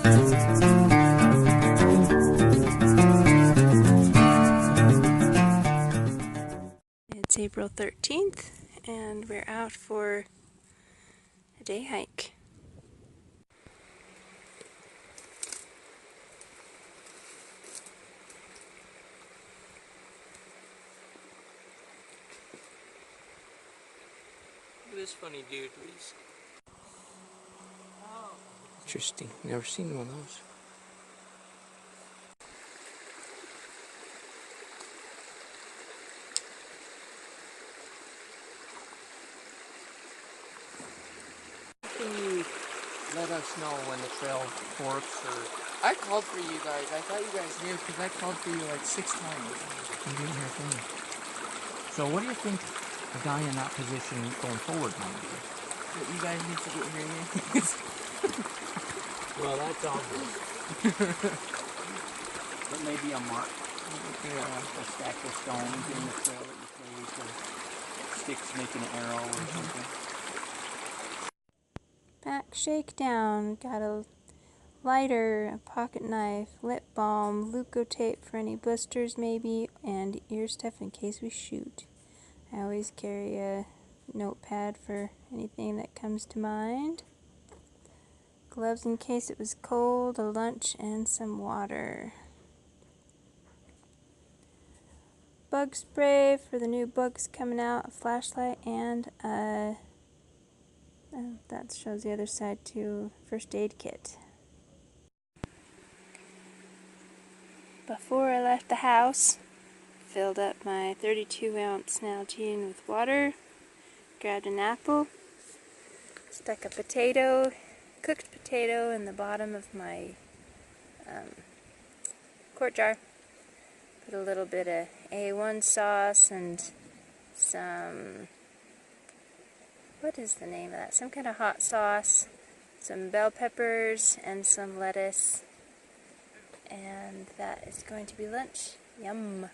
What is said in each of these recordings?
It's April 13th and we're out for a day hike. Look at this funny dude, please. Interesting. Never seen one of those. Can you let us know when the trail forks or... I called for you guys. I thought you guys knew because I called for you like 6 times. You didn't hear from me. So what do you think a guy in that position going forward might do? That you guys need to get hearing aids? Well, that's obvious. That may be a mark. Yeah. A stack of stones in the trail that you place, or sticks making an arrow or something. Back Shakedown. Got a lighter, a pocket knife, lip balm, leukotape for any blisters maybe, and ear stuff in case we shoot. I always carry a notepad for anything that comes to mind. Gloves in case it was cold, a lunch, and some water. Bug spray for the new bugs coming out, a flashlight, and that shows the other side too, first aid kit. Before I left the house, filled up my 32-ounce Nalgene with water, grabbed an apple, stuck a potato, cooked potato in the bottom of my quart jar, put a little bit of A1 sauce and some, what is the name of that? Some kind of hot sauce, some bell peppers, and some lettuce. And that is going to be lunch. Yum!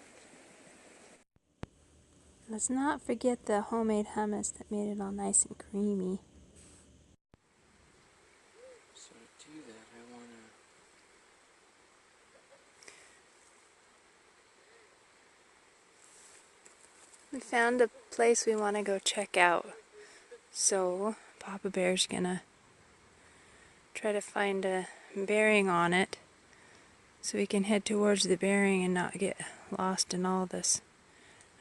Let's not forget the homemade hummus that made it all nice and creamy. So to do that, I want to... We found a place we want to go check out. So Papa Bear's gonna try to find a bearing on it so we can head towards the bearing and not get lost in all this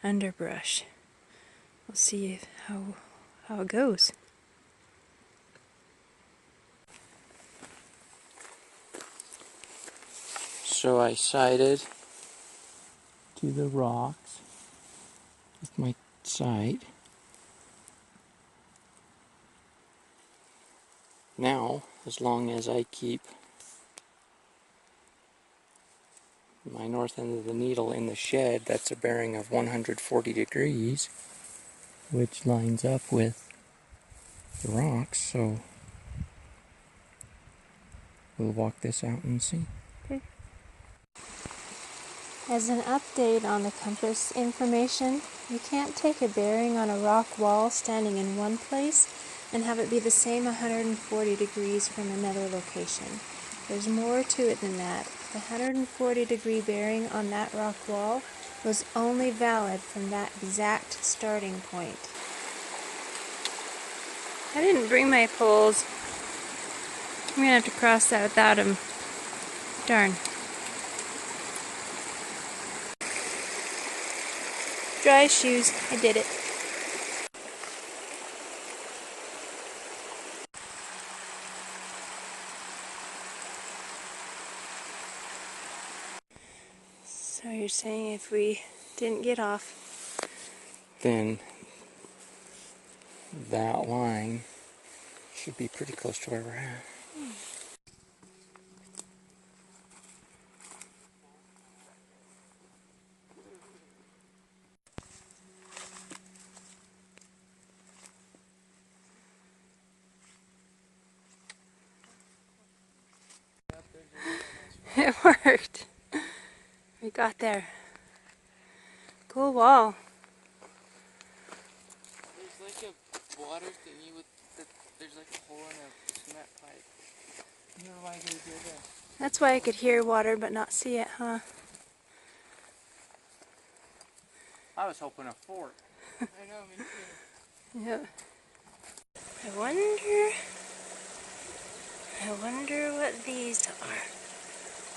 underbrush. We'll see how it goes. So I sighted to the rocks with my sight. Now, as long as I keep my north end of the needle in the shed, that's a bearing of 140 degrees, which lines up with the rocks, so we'll walk this out and see. Okay. As an update on the compass information, you can't take a bearing on a rock wall standing in one place and have it be the same 140 degrees from another location. There's more to it than that. The 140 degree bearing on that rock wall was only valid from that exact starting point. I didn't bring my poles. I'm gonna have to cross that without them. Darn. Dry shoes. I did it. So you're saying if we didn't get off, Then that line should be pretty close to where we're at. it worked. We got there. Cool wall. There's like a water thingy with there's like a hole in a cement pipe. Wonder why they did that. That's why I could hear water but not see it, huh? I was hoping a fort. I know, me too. Yep. I wonder what these are.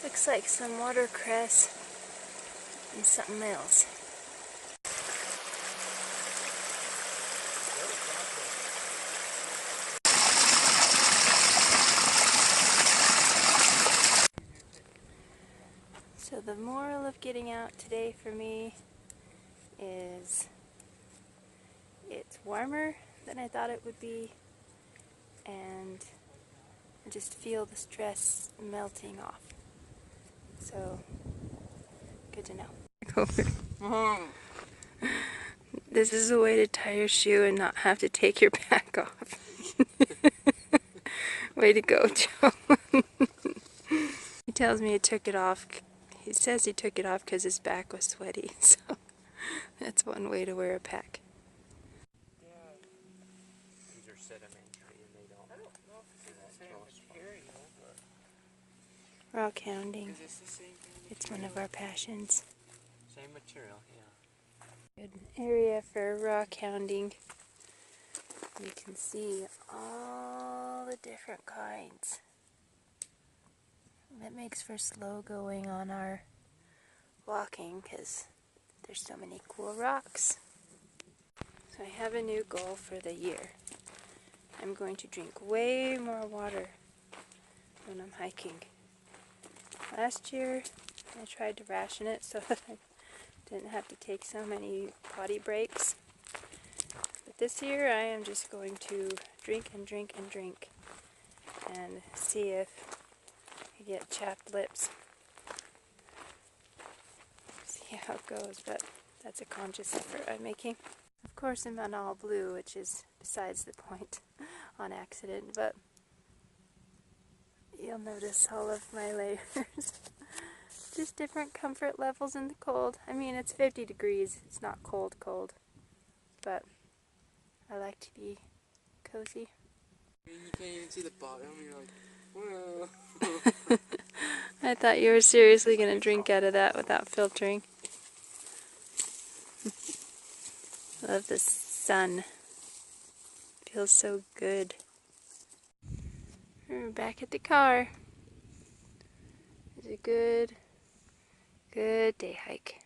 Looks like some watercress and something else. So the moral of getting out today for me is it's warmer than I thought it would be, and I just feel the stress melting off. So, good to know. This is a way to tie your shoe and not have to take your back off. Way to go, Joe. He tells me he took it off. He says he took it off because his back was sweaty, so that's one way to wear a pack. These are sedimentary and they don't. I don't know if it's the same material, but. Rock hounding. Is this the same thing? It's one of our passions. Same material, yeah. Good area for rock hounding. You can see all the different kinds. That makes for slow going on our walking because there's so many cool rocks. So I have a new goal for the year. I'm going to drink way more water when I'm hiking. Last year I tried to ration it so that I didn't have to take so many potty breaks. But this year I am just going to drink and drink and drink and see if I get chapped lips. See how it goes, but that's a conscious effort I'm making. Of course I'm on all blue, which is besides the point on accident, but you'll notice all of my layers. Just different comfort levels in the cold. I mean, it's 50 degrees. It's not cold, but I like to be cozy. I mean, you can't even see the bottom. You're like, whoa. I thought you were seriously going to drink out of that without filtering. Love the sun. Feels so good. We're back at the car. It's a good day hike.